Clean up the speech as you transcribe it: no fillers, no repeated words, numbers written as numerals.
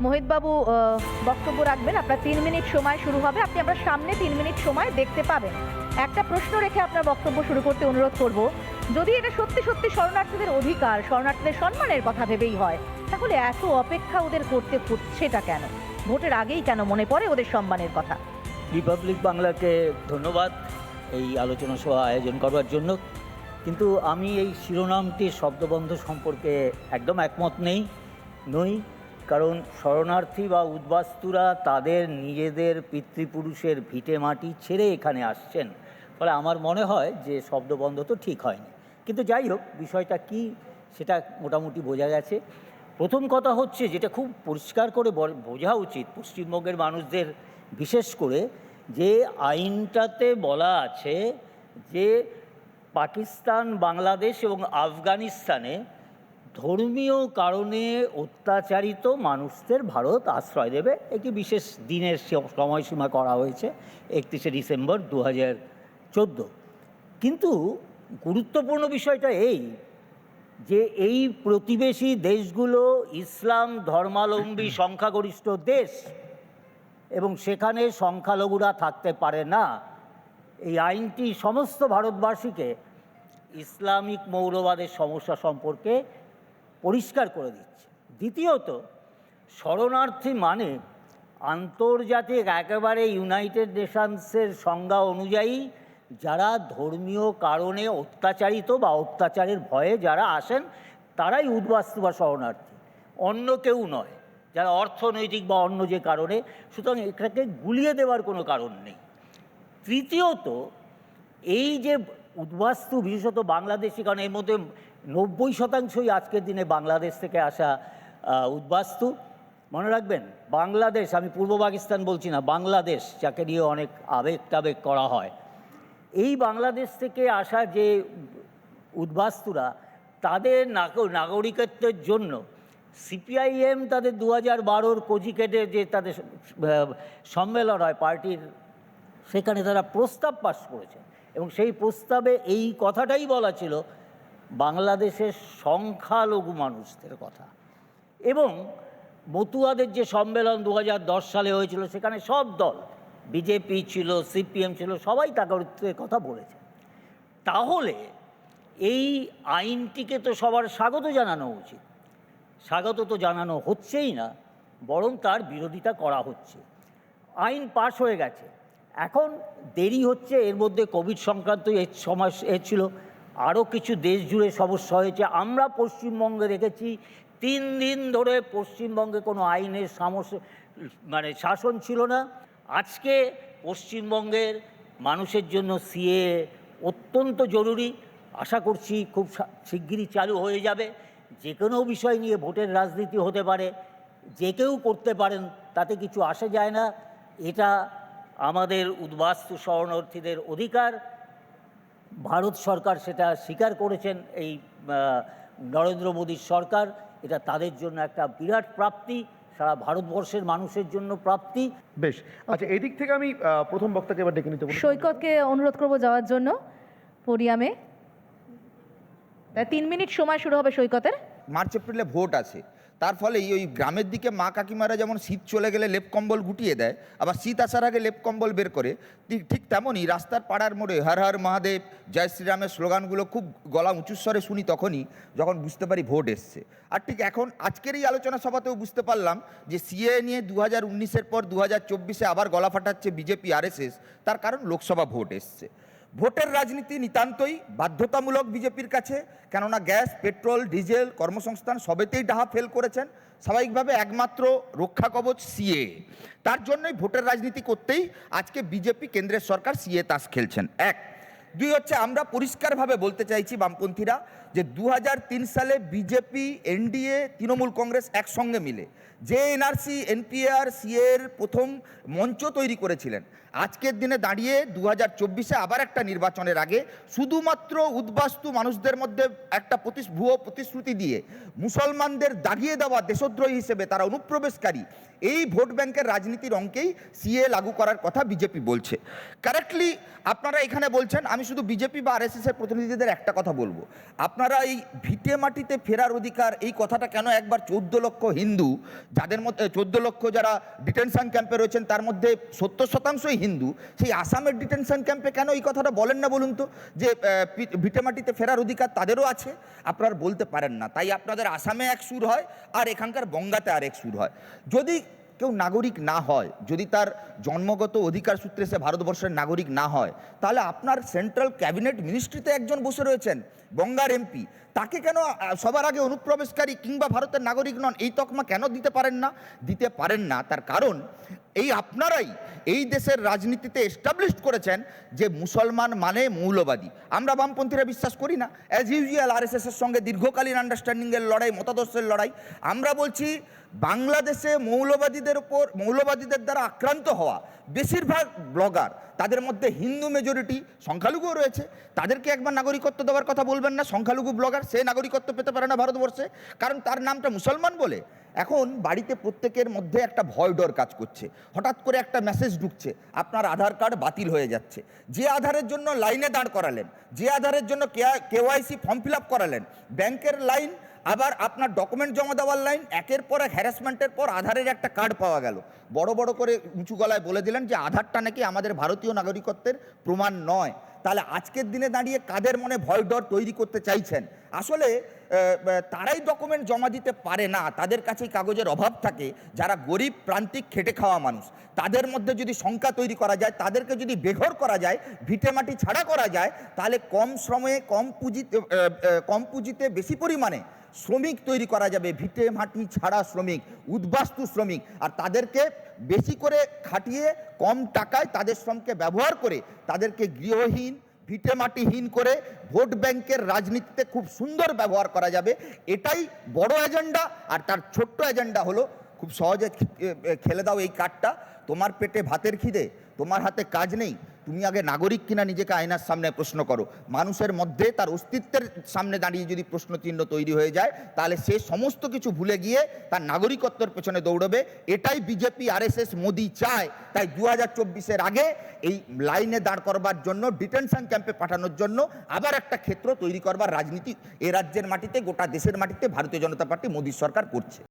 মোহিতবাবু বক্তব্য রাখবেন। আপনার 3 মিনিট সময় শুরু হবে। আপনি আপনার সামনে 3 মিনিট সময় দেখতে পাবেন। একটা প্রশ্ন রেখে আপনার বক্তব্য শুরু করতে অনুরোধ করব। যদি এটা সত্যি সত্যি শরণার্থীদের অধিকার, শরণার্থীদের সম্মানের কথা ভেবেই হয়, তাহলে এত অপেক্ষা ওদের করতে হচ্ছেটা কেন? ভোটের আগেই কেন মনে পড়ে ওদের সম্মানের কথা? রিপাবলিক বাংলাকে ধন্যবাদ এই আলোচনা সভা আয়োজন করবার জন্য। কিন্তু আমি এই শিরোনামটির শব্দবন্ধ সম্পর্কে একদম একমত নই। কারণ শরণার্থী বা উদ্বাস্তুরা তাদের নিজেদের পিতৃপুরুষের ভিটে মাটি ছেড়ে এখানে আসছেন, ফলে আমার মনে হয় যে শব্দবন্ধ তো ঠিক হয়নি। কিন্তু যাই হোক, বিষয়টা কি সেটা মোটামুটি বোঝা গেছে। প্রথম কথা হচ্ছে, যেটা খুব পরিষ্কার করে বোঝা উচিত পশ্চিমবঙ্গের মানুষদের বিশেষ করে, যে আইনটাতে বলা আছে যে পাকিস্তান, বাংলাদেশ এবং আফগানিস্তানে ধর্মীয় কারণে অত্যাচারিত মানুষদের ভারত আশ্রয় দেবে। একটি বিশেষ দিনের সময়সীমা করা হয়েছে 31শে ডিসেম্বর 2014। কিন্তু গুরুত্বপূর্ণ বিষয়টা এই যে এই প্রতিবেশী দেশগুলো ইসলাম ধর্মাবলম্বী সংখ্যাগরিষ্ঠ দেশ এবং সেখানে সংখ্যালঘুরা থাকতে পারে না। এই আইনটি সমস্ত ভারতবাসীকে ইসলামিক মৌলবাদের সমস্যা সম্পর্কে পরিষ্কার করে দিচ্ছে। দ্বিতীয়ত, শরণার্থী মানে আন্তর্জাতিক একেবারে ইউনাইটেড নেশনসের সংজ্ঞা অনুযায়ী যারা ধর্মীয় কারণে অত্যাচারিত বা অত্যাচারের ভয়ে যারা আসেন, তারাই উদ্বাস্তু বা শরণার্থী, অন্য কেউ নয়, যারা অর্থনৈতিক বা অন্য যে কারণে। সুতরাং এটাকে গুলিয়ে দেওয়ার কোনো কারণ নেই। তৃতীয়ত, এই যে উদ্বাস্তু, বিশেষত বাংলাদেশি, কারণ এর মধ্যে 90% আজকের দিনে বাংলাদেশ থেকে আসা উদ্বাস্তু। মনে রাখবেন, বাংলাদেশ, আমি পূর্ব পাকিস্তান বলছি না, বাংলাদেশ, যাকে নিয়ে অনেক আবেগ টাবেগ করা হয়, এই বাংলাদেশ থেকে আসা যে উদ্বাস্তুরা, তাদের নাগরিকত্বের জন্য সিপিআইএম তাদের 2012 কোজিকেটে যে তাদের সম্মেলন হয় পার্টির, সেখানে তারা প্রস্তাব পাশ করেছে এবং সেই প্রস্তাবে এই কথাটাই বলা ছিল, বাংলাদেশের সংখ্যালঘু মানুষদের কথা। এবং মতুয়াদের যে সম্মেলন 2010 সালে হয়েছিল, সেখানে সব দল, বিজেপি ছিল, সিপিএম ছিল, সবাই তাদের কথা বলেছে। তাহলে এই আইনটিকে তো সবার স্বাগত জানানো উচিত। স্বাগত তো জানানো হচ্ছেই না, বরং তার বিরোধিতা করা হচ্ছে। আইন পাশ হয়ে গেছে, এখন দেরি হচ্ছে। এর মধ্যে কোভিড সংক্রান্ত সমস্যা ছিল, আরও কিছু দেশ জুড়ে সমস্যা হয়েছে। আমরা পশ্চিমবঙ্গে দেখেছি 3 দিন ধরে পশ্চিমবঙ্গে কোনো আইনের শাসন ছিল না। আজকে পশ্চিমবঙ্গের মানুষের জন্য সিএ অত্যন্ত জরুরি। আশা করছি খুব শিগগিরই চালু হয়ে যাবে। যে কোনো বিষয় নিয়ে ভোটের রাজনীতি হতে পারে, যে কেউ করতে পারেন, তাতে কিছু আসে যায় না। এটা আমাদের উদ্বাস্তু শরণার্থীদের অধিকার। ভারত সরকার সেটা স্বীকার করেছেন, এই নরেন্দ্র মোদীর সরকার। এটা তাদের জন্য একটা বিরাট প্রাপ্তি, সারা ভারতবর্ষের মানুষের জন্য প্রাপ্তি। বেশ, আচ্ছা, এই দিক থেকে আমি প্রথম বক্তাকে এবার ডেকে নিতে বলবো। সৈকতকে অনুরোধ করব যাওয়ার জন্য পোডিয়ামে। 3 মিনিট সময় শুরু হবে সৈকতের। মার্চ এপ্রিলে ভোট আছে, তার ফলে ওই গ্রামের দিকে মা কাকিমারা যেমন শীত চলে গেলে লেপ কম্বল গুটিয়ে দেয়, আবার শীত আসার আগে লেপ কম্বল বের করে, ঠিক তেমনই রাস্তার পাড়ার মোড়ে হর হর মহাদেব, জয় শ্রীরামের স্লোগানগুলো খুব গলা উঁচুস্বরে শুনি তখনই যখন বুঝতে পারি ভোট এসছে। আর ঠিক এখন আজকের এই আলোচনা সভাতেও বুঝতে পারলাম যে সিএ নিয়ে 2019-এর পর 2024-এ আবার গলা ফাটাচ্ছে বিজেপি আরএসএস, তার কারণ লোকসভা ভোট এসছে। ভোটের রাজনীতি নিতান্তই বাধ্যতামূলক বিজেপির কাছে, কেননা গ্যাস, পেট্রোল, ডিজেল, কর্মসংস্থান সবেতেই ডাহা ফেল করেছেন। স্বাভাবিকভাবে একমাত্র রক্ষা কবচ সিএ, তার জন্যই ভোটের রাজনীতি করতেই আজকে বিজেপি, কেন্দ্রের সরকার সিএ তাস খেলছেন। 1, 2 হচ্ছে, আমরা পরিষ্কারভাবে বলতে চাইছি বামপন্থীরা যে 2003 সালে বিজেপি, এনডিএ, তৃণমূল কংগ্রেস একসঙ্গে মিলে যে এনআরসি, এনপিআর, সিএর প্রথম মঞ্চ তৈরি করেছিলেন, আজকের দিনে দাঁড়িয়ে 2024-এ আবার একটা নির্বাচনের আগে শুধুমাত্র উদ্বাস্তু মানুষদের মধ্যে একটা ভুয়ো প্রতিশ্রুতি দিয়ে মুসলমানদের দাগিয়ে দেওয়া দেশদ্রোহী হিসেবে তারা অনুপ্রবেশকারী, এই ভোট ব্যাংকের রাজনীতির অঙ্কেই সিএ লাগু করার কথা বিজেপি বলছে। কারেক্টলি আপনারা এখানে বলছেন, আমি শুধু বিজেপি বা আরএসএসের প্রতিনিধিদের একটা কথা বলবো, আপনারা আপনারা এই ভিটে মাটিতে ফেরার অধিকার এই কথাটা কেন একবার 14 লক্ষ হিন্দু, যাদের মধ্যে 14 লক্ষ যারা ডিটেনশন ক্যাম্পে রয়েছেন তার মধ্যে 70% হিন্দু, সেই আসামের ডিটেনশন ক্যাম্পে কেন এই কথাটা বলেন না বলুন তো, যে ভিটে মাটিতে ফেরার অধিকার তাদেরও আছে? আপনারা বলতে পারেন না, তাই আপনাদের আসামে এক সুর হয় আর এখানকার বঙ্গাতে আরেক সুর হয়। যদি কেউ নাগরিক না হয়, যদি তার জন্মগত অধিকার সূত্রে সে ভারতবর্ষের নাগরিক না হয়, তাহলে আপনার সেন্ট্রাল ক্যাবিনেট মিনিস্ট্রিতে একজন বসে রয়েছেন বঙ্গার এমপি, তাকে কেন সবার আগে অনুপ্রবেশকারী কিংবা ভারতের নাগরিক নন এই তকমা কেন দিতে পারেন না? দিতে পারেন না তার কারণ এই আপনারাই এই দেশের রাজনীতিতে এস্টাবলিশড করেছেন যে মুসলমান মানে মৌলবাদী। আমরা বামপন্থীরা বিশ্বাস করি না। অ্যাজ ইউজুয়াল আরএসএসের সঙ্গে দীর্ঘকালীন আন্ডারস্ট্যান্ডিংয়ের লড়াই, মতাদর্শের লড়াই। আমরা বলছি বাংলাদেশে মৌলবাদীদের দ্বারা আক্রান্ত হওয়া বেশিরভাগ ব্লগার, তাদের মধ্যে হিন্দু মেজরিটি, সংখ্যালঘুও রয়েছে, তাদেরকে একবার নাগরিকত্ব দেওয়ার কথা বলবেন না? সংখ্যালঘু ব্লগার, সে নাগরিকত্ব পেতে পারে না ভারতবর্ষে, কারণ তার নামটা মুসলমান বলে। এখন বাড়িতে প্রত্যেকের মধ্যে একটা ভয় ডর কাজ করছে। হঠাৎ করে একটা মেসেজ ঢুকছে, আপনার আধার কার্ড বাতিল হয়ে যাচ্ছে। যে আধারের জন্য লাইনে দাঁড় করালেন, যে আধারের জন্য কেওয়াইসি ফর্ম ফিল আপ করালেন, ব্যাংকের লাইন, আবার আপনার ডকুমেন্ট জমা দেওয়ার লাইন, একের পর এক হ্যারাসমেন্টের পর আধারের একটা কার্ড পাওয়া গেল। বড় বড় করে উঁচু গলায় বলে দিলেন যে আধারটা নাকি আমাদের ভারতীয় নাগরিকত্বের প্রমাণ নয়। তাহলে আজকের দিনে দাঁড়িয়ে কাদের মনে ভয় ডর তৈরি করতে চাইছেন? আসলে তারাই ডকুমেন্ট জমা দিতে পারে না, তাদের কাছেই কাগজের অভাব থাকে। যারা গরিব প্রান্তিক খেটে খাওয়া মানুষ, তাদের মধ্যে যদি শঙ্কা তৈরি করা যায়, তাদেরকে যদি বেঘর করা যায়, ভিটে মাটি ছাড়া করা যায়, তাহলে কম শ্রমে কম পুঁজিতে বেশি পরিমাণে শ্রমিক তৈরি করা যাবে। ভিটে মাটি ছাড়া শ্রমিক, উদ্বাস্তু শ্রমিক, আর তাদেরকে বেশি করে খাটিয়ে কম টাকায় তাদের শ্রমকে ব্যবহার করে তাদেরকে গৃহহীন, ভিটে মাটিহীন করে ভোট ব্যাংকের রাজনীতিতে খুব সুন্দর ব্যবহার করা যাবে। এটাই বড় এজেন্ডা। আর তার ছোট্ট এজেন্ডা হলো খুব সহজে খেলে দাও এই কার্ডটা। তোমার পেটে ভাতের খিদে, তোমার হাতে কাজ নেই, তুমি আগে নাগরিক কিনা নিজেকে আয়নার সামনে প্রশ্ন করো। মানুষের মধ্যে তার অস্তিত্বের সামনে দাঁড়িয়ে যদি প্রশ্নচিহ্ন তৈরি হয়ে যায়, তাহলে সে সমস্ত কিছু ভুলে গিয়ে তার নাগরিকত্বের পেছনে দৌড়বে। এটাই বিজেপি, আরএসএস, মোদি চায়। তাই 2024-এর আগে এই লাইনে দাঁড় করবার জন্য, ডিটেনশন ক্যাম্পে পাঠানোর জন্য আবার একটা ক্ষেত্র তৈরি করবার রাজনীতি এ রাজ্যের মাটিতে, গোটা দেশের মাটিতে ভারতীয় জনতা পার্টি, মোদী সরকার করছে।